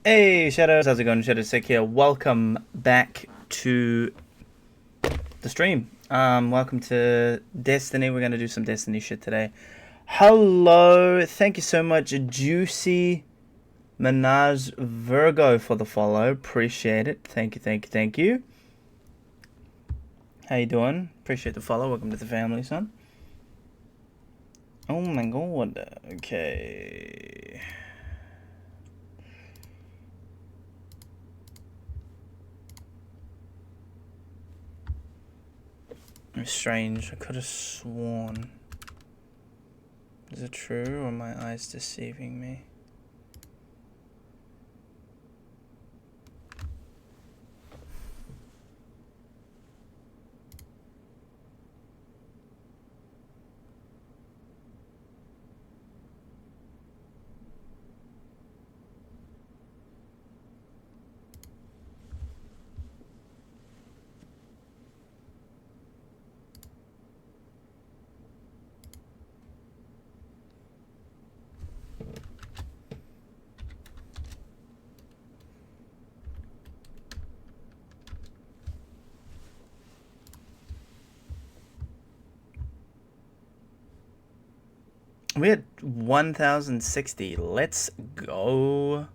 Hey Shadows, how's it going? Shadowsick here. Welcome back to the stream. Welcome to Destiny. We're gonna do some Destiny shit today. Hello, thank you so much, Juicy Manaz Virgo, for the follow. Appreciate it. Thank you. How you doing? Appreciate the follow. Welcome to the family, son. Oh my god. Okay. It's strange. I could have sworn. Is it true, or are my eyes deceiving me? We had 1060. Let's go.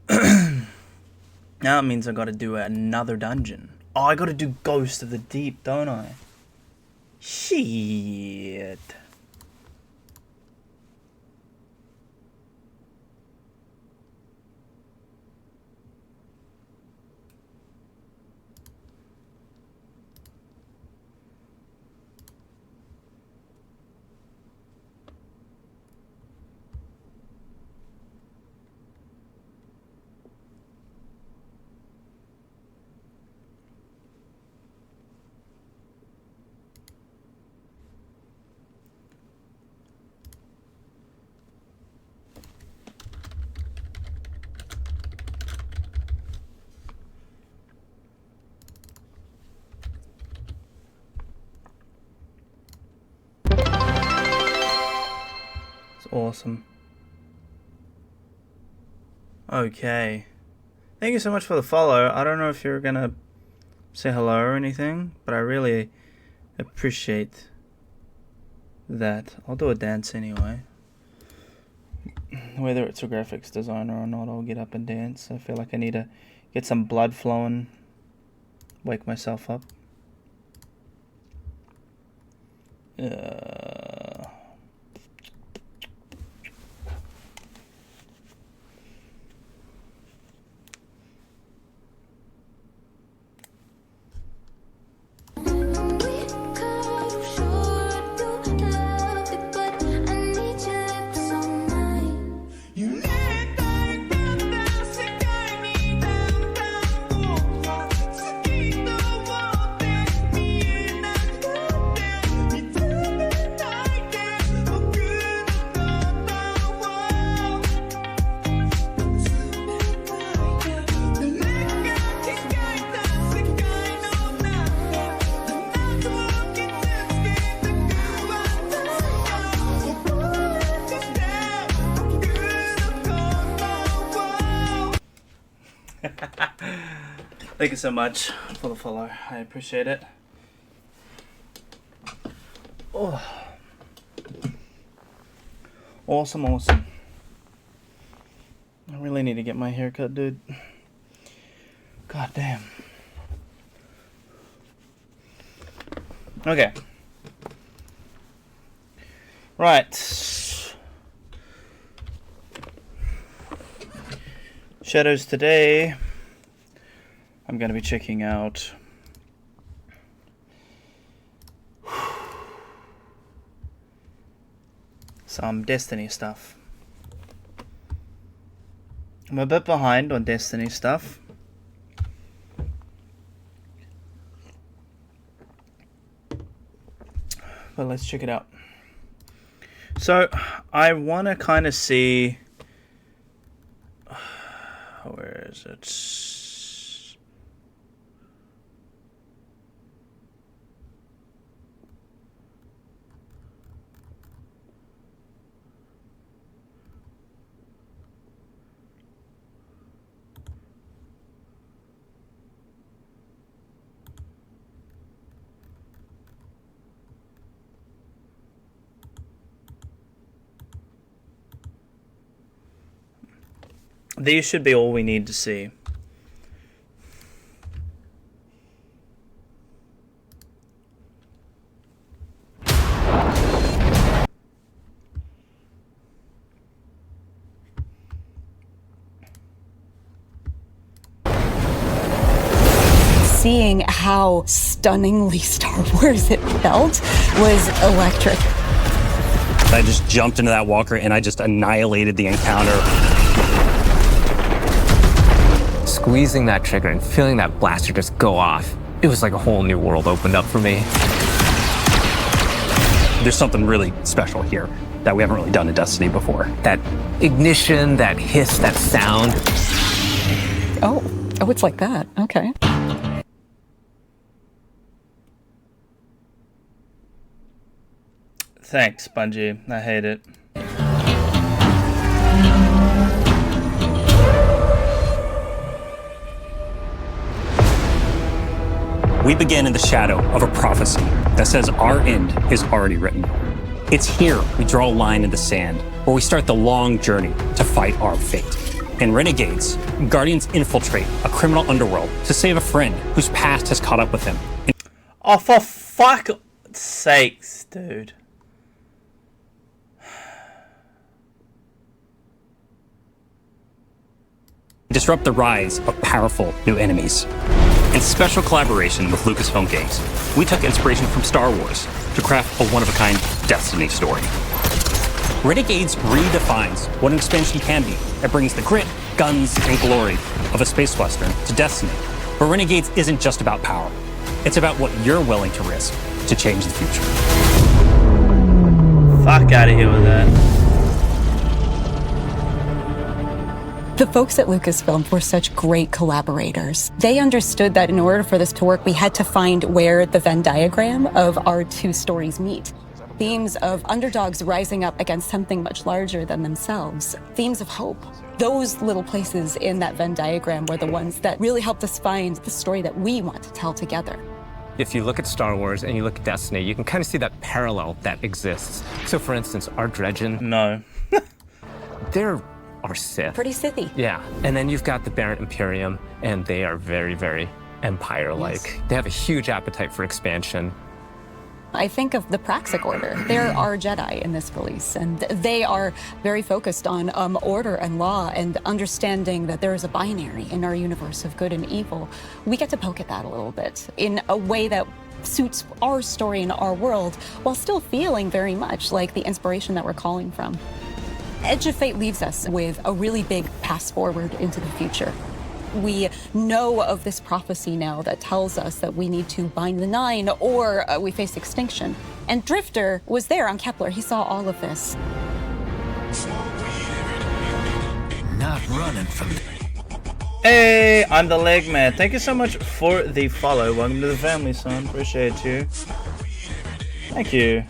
Now it means I gotta do another dungeon. Oh, I gotta do Ghost of the Deep, don't I? Shit. It's awesome. Okay. Thank you so much for the follow. I don't know if you're gonna say hello or anything, but I really appreciate that. I'll do a dance anyway. Whether it's a graphics designer or not, I'll get up and dance. I feel like I need to get some blood flowing, wake myself up. Thank you so much for the follow. I appreciate it. Oh. Awesome. I really need to get my hair cut, dude. God damn. Okay. Right. Shadows today. I'm going to be checking out some Destiny stuff. I'm a bit behind on Destiny stuff. But let's check it out. So, I want to kind of see... Where is it? These should be all we need to see. Seeing how stunningly Star Wars it felt was electric. I just jumped into that walker and I just annihilated the encounter. Squeezing that trigger and feeling that blaster just go off, it was like a whole new world opened up for me. There's something really special here that we haven't really done in Destiny before. That ignition, that hiss, that sound. Oh, it's like that. Okay. Thanks, Bungie. I hate it. We begin in the shadow of a prophecy that says our end is already written. It's here we draw a line in the sand, where we start the long journey to fight our fate. In Renegades, Guardians infiltrate a criminal underworld to save a friend whose past has caught up with him. Oh, for fuck's sakes, dude. Disrupt the rise of powerful new enemies. In special collaboration with Lucasfilm Games, we took inspiration from Star Wars to craft a one-of-a-kind Destiny story. Renegades redefines what an expansion can be. It brings the grit, guns, and glory of a space western to Destiny. But Renegades isn't just about power. It's about what you're willing to risk to change the future. Fuck out of here with that. The folks at Lucasfilm were such great collaborators. They understood that in order for this to work, we had to find where the Venn diagram of our two stories meet. Themes of underdogs rising up against something much larger than themselves. Themes of hope. Those little places in that Venn diagram were the ones that really helped us find the story that we want to tell together. If you look at Star Wars and you look at Destiny, you can kind of see that parallel that exists. So for instance, our Dredgen, No. they're our Sith. Pretty Sithy. Yeah, and then you've got the Barrett Imperium, and they are very, very Empire-like. Yes. They have a huge appetite for expansion. I think of the Praxic Order. There are Jedi in this release, and they are very focused on order and law and understanding that there is a binary in our universe of good and evil. We get to poke at that a little bit in a way that suits our story and our world, while still feeling very much like the inspiration that we're calling from. Edge of Fate leaves us with a really big pass forward into the future. We know of this prophecy now that tells us that we need to bind the Nine or we face extinction. And Drifter was there on Kepler. He saw all of this. Not running from it. Hey, I'm the Leg Man. Thank you so much for the follow. Welcome to the family, son. Appreciate you. Thank you.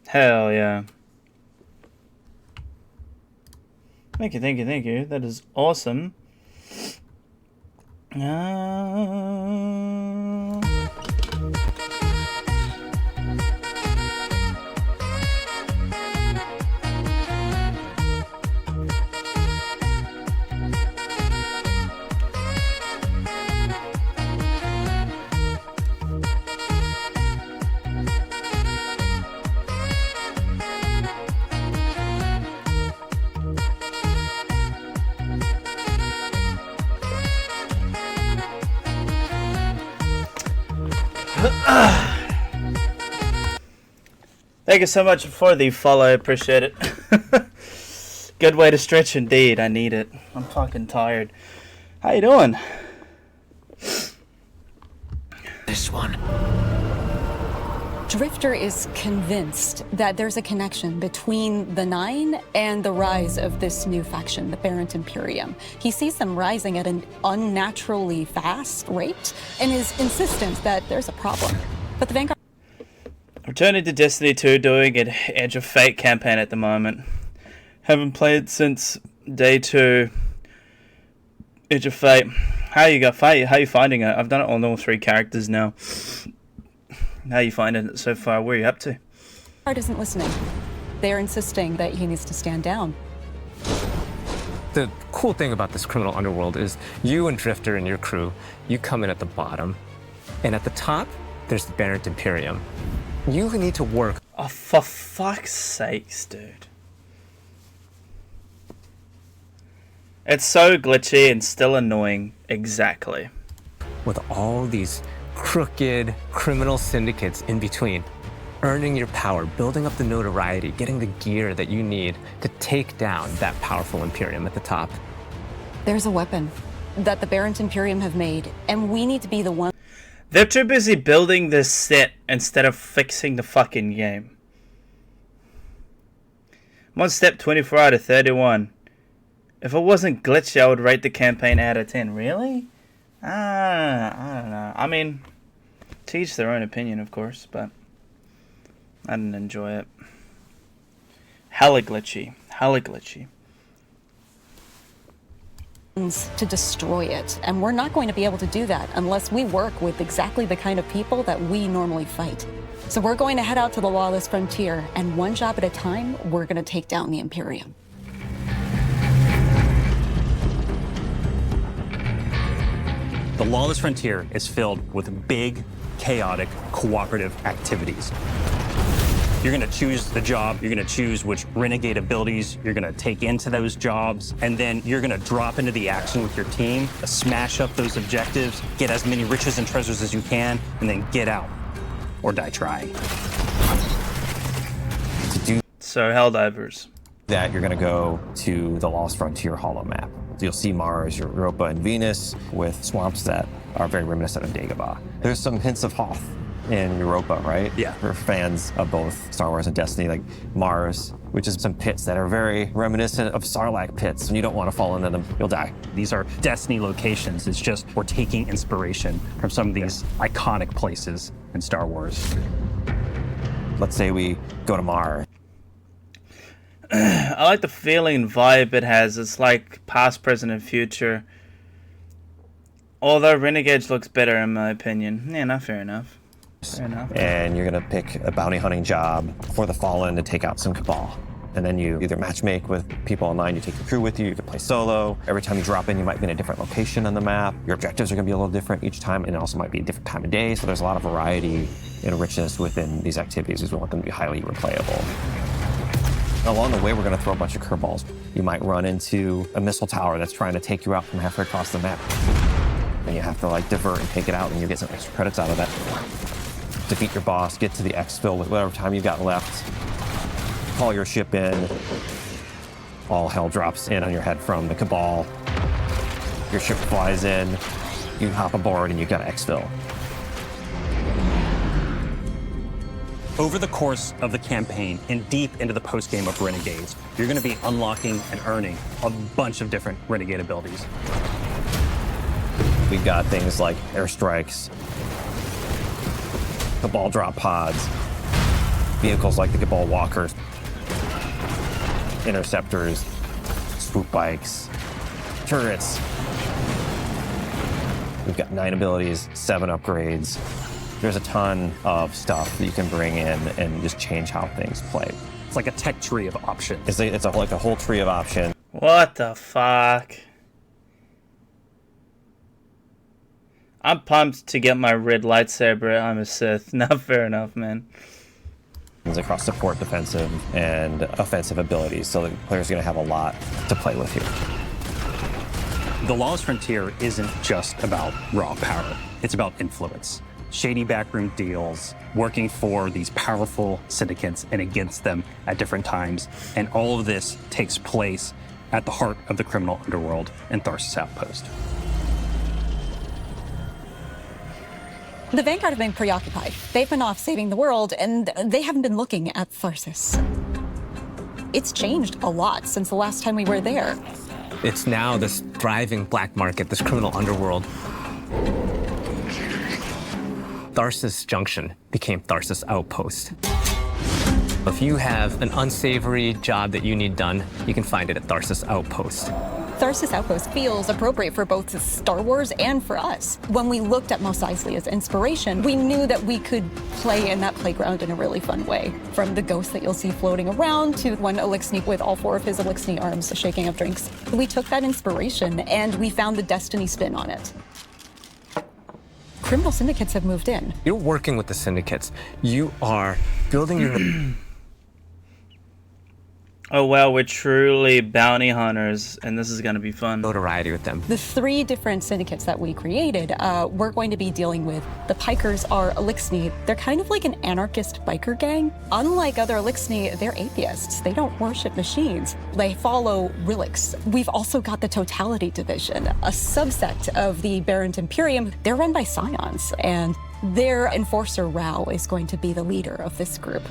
Hell yeah. Thank you, thank you, thank you. That is awesome. Thank you so much for the follow, appreciate it. Good way to stretch indeed, I need it. I'm fucking tired. How you doing? This one. Drifter is convinced that there's a connection between the Nine and the rise of this new faction, the Barrett Imperium. He sees them rising at an unnaturally fast rate and is insistent that there's a problem. But the Vanguard... Returning to Destiny 2, doing an Edge of Fate campaign at the moment. Haven't played since day 2. Edge of Fate. How you finding it? I've done it on all 3 characters now. How you finding it so far? Where are you up to? Vanguard isn't listening. They're insisting that he needs to stand down. The cool thing about this criminal underworld is you and Drifter and your crew, you come in at the bottom, and at the top, there's the Barrett Imperium. You need to work. Oh, for fuck's sakes, dude. It's so glitchy and still annoying. Exactly. With all these crooked criminal syndicates in between, earning your power, building up the notoriety, getting the gear that you need to take down that powerful Imperium at the top. There's a weapon that the Barrett Imperium have made, and we need to be the one. They're too busy building this set instead of fixing the fucking game. I'm on step 24 out of 31. If it wasn't glitchy, I would rate the campaign out of 10. Really? I don't know. I mean, to each their own opinion, of course, but I didn't enjoy it. Hella glitchy. Hella glitchy. To destroy it, and we're not going to be able to do that unless we work with exactly the kind of people that we normally fight. So we're going to head out to the Lawless Frontier, and one job at a time, we're going to take down the Imperium. The Lawless Frontier is filled with big, chaotic, cooperative activities. You're gonna choose the job, you're gonna choose which renegade abilities you're gonna take into those jobs, and then you're gonna drop into the action with your team, smash up those objectives, get as many riches and treasures as you can, and then get out or die trying. To do So, Helldivers. that, you're going to go to the Lost Frontier holo map. You'll see Mars, Europa, and Venus with swamps that are very reminiscent of Dagobah. There's some hints of Hoth in Europa, right? Yeah. For fans of both Star Wars and Destiny, like Mars, which is some pits that are very reminiscent of Sarlacc pits. When you don't want to fall into them, you'll die. These are Destiny locations. It's just we're taking inspiration from some of these iconic places in Star Wars. Let's say we go to Mars. I like the feeling and vibe it has. It's like past, present, and future. Although Renegades looks better in my opinion. Yeah, not fair enough. Fair enough. And you're going to pick a bounty hunting job for the Fallen to take out some Cabal. And then you either matchmake with people online, you take your crew with you, you can play solo. Every time you drop in, you might be in a different location on the map. Your objectives are going to be a little different each time, and it also might be a different time of day. So there's a lot of variety and richness within these activities, because we want them to be highly replayable. Along the way, we're going to throw a bunch of curveballs. You might run into a missile tower that's trying to take you out from halfway across the map. And you have to like divert and take it out, and you get some extra credits out of that. Defeat your boss, get to the exfil with whatever time you got left. Call your ship in. All hell drops in on your head from the Cabal. Your ship flies in. You hop aboard, and you got to exfil. Over the course of the campaign and deep into the post-game of Renegades, you're going to be unlocking and earning a bunch of different Renegade abilities. We've got things like airstrikes, Cabal drop pods, vehicles like the Cabal walkers, interceptors, swoop bikes, turrets. We've got 9 abilities, 7 upgrades. There's a ton of stuff that you can bring in and just change how things play. It's like a tech tree of options. It's like a whole tree of options. What the fuck? I'm pumped to get my red lightsaber. I'm a Sith. Not fair enough, man. Across support, defensive, and offensive abilities, so the player's going to have a lot to play with here. The Lawless Frontier isn't just about raw power. It's about influence. Shady backroom deals, working for these powerful syndicates and against them at different times. And all of this takes place at the heart of the criminal underworld in Tharsis Outpost. The Vanguard have been preoccupied. They've been off saving the world, and they haven't been looking at Tharsis. It's changed a lot since the last time we were there. It's now this thriving black market, this criminal underworld. Tharsis Junction became Tharsis Outpost. If you have an unsavory job that you need done, you can find it at Tharsis Outpost. Tharsis Outpost feels appropriate for both Star Wars and for us. When we looked at Mos Eisley as inspiration, we knew that we could play in that playground in a really fun way. From the ghosts that you'll see floating around to one Elixni with all 4 of his Elixni arms shaking up drinks. We took that inspiration and we found the Destiny spin on it. Criminal syndicates have moved in. You're working with the syndicates. You are building your Oh wow, we're truly bounty hunters, and this is going to be fun. notoriety with them. The 3 different syndicates that we created, we're going to be dealing with. The Pikers are Elixni. They're kind of like an anarchist biker gang. Unlike other Elixni, they're atheists. They don't worship machines. They follow relics. We've also got the Totality Division, a subsect of the Barrent Imperium. They're run by Scions, and their enforcer Rao is going to be the leader of this group.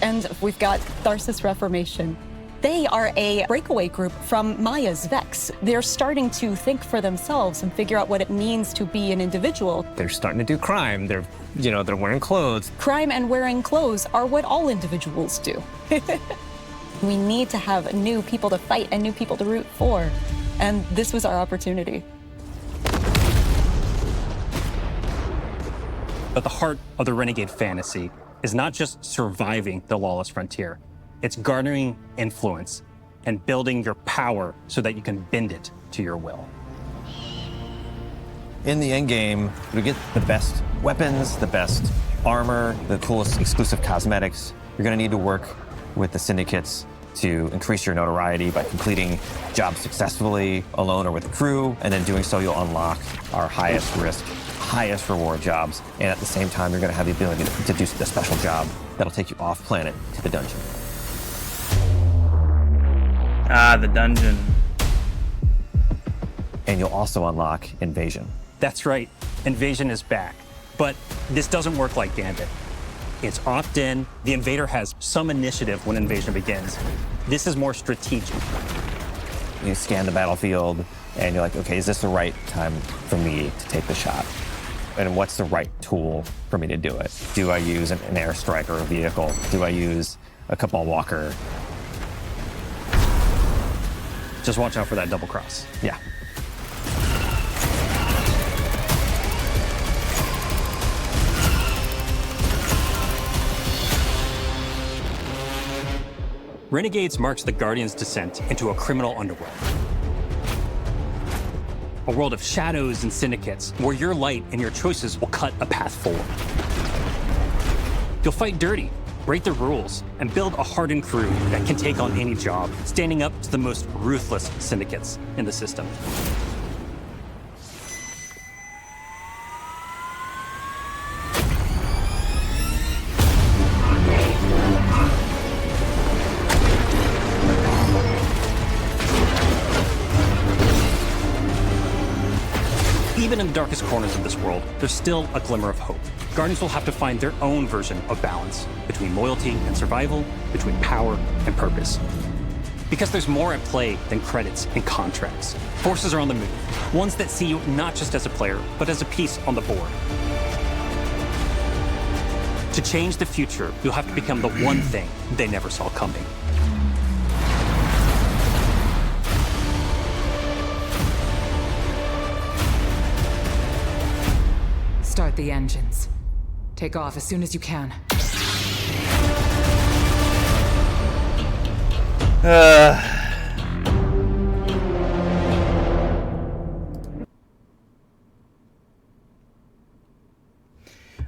And we've got Tharsis Reformation. They are a breakaway group from Maya's Vex. They're starting to think for themselves and figure out what it means to be an individual. They're starting to do crime. They're wearing clothes. Crime and wearing clothes are what all individuals do. We need to have new people to fight and new people to root for. And this was our opportunity. But the heart of the Renegade fantasy is not just surviving the lawless frontier. It's garnering influence and building your power so that you can bend it to your will. In the end game, to get the best weapons, the best armor, the coolest exclusive cosmetics, you're gonna need to work with the syndicates to increase your notoriety by completing jobs successfully, alone or with a crew, and then doing so you'll unlock our highest risk, highest reward jobs, and at the same time you're gonna have the ability to do the special job that'll take you off planet to the dungeon. Ah, the dungeon. And you'll also unlock Invasion. That's right, Invasion is back. But this doesn't work like Gambit. It's opt-in, the invader has some initiative when Invasion begins. This is more strategic. You scan the battlefield and you're like, okay, is this the right time for me to take the shot? And what's the right tool for me to do it? Do I use an airstrike or a vehicle? Do I use a Cabal Walker? Just watch out for that double cross. Yeah. Renegades marks the Guardian's descent into a criminal underworld. A world of shadows and syndicates where your light and your choices will cut a path forward. You'll fight dirty, break the rules, and build a hardened crew that can take on any job, standing up to the most ruthless syndicates in the system. Even in the darkest corners of this world, there's still a glimmer of hope. Guardians will have to find their own version of balance between loyalty and survival, between power and purpose. Because there's more at play than credits and contracts. Forces are on the move, ones that see you not just as a player, but as a piece on the board. To change the future, you'll have to become the one thing they never saw coming. Start the engines. Take off as soon as you can.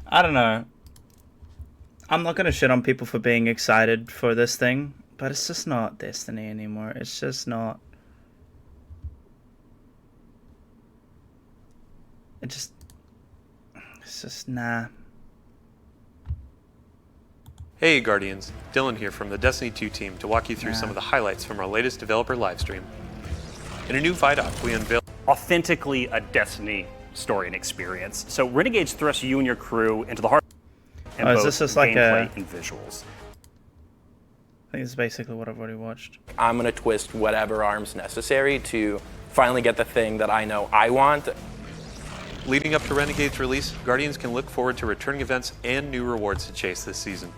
I don't know. I'm not gonna shit on people for being excited for this thing, but it's just not Destiny anymore. It's just not. It's just nah. Hey Guardians, Dylan here from the Destiny 2 team to walk you through some of the highlights from our latest developer livestream. In a new ViDoc, we unveiled Authentically a Destiny story and experience. So Renegades thrust you and your crew into the heart and is both this just like gameplay and visuals. I think it's basically what I've already watched. I'm gonna twist whatever arm's necessary to finally get the thing that I know I want. Leading up to Renegade's release, Guardians can look forward to returning events and new rewards to chase this season.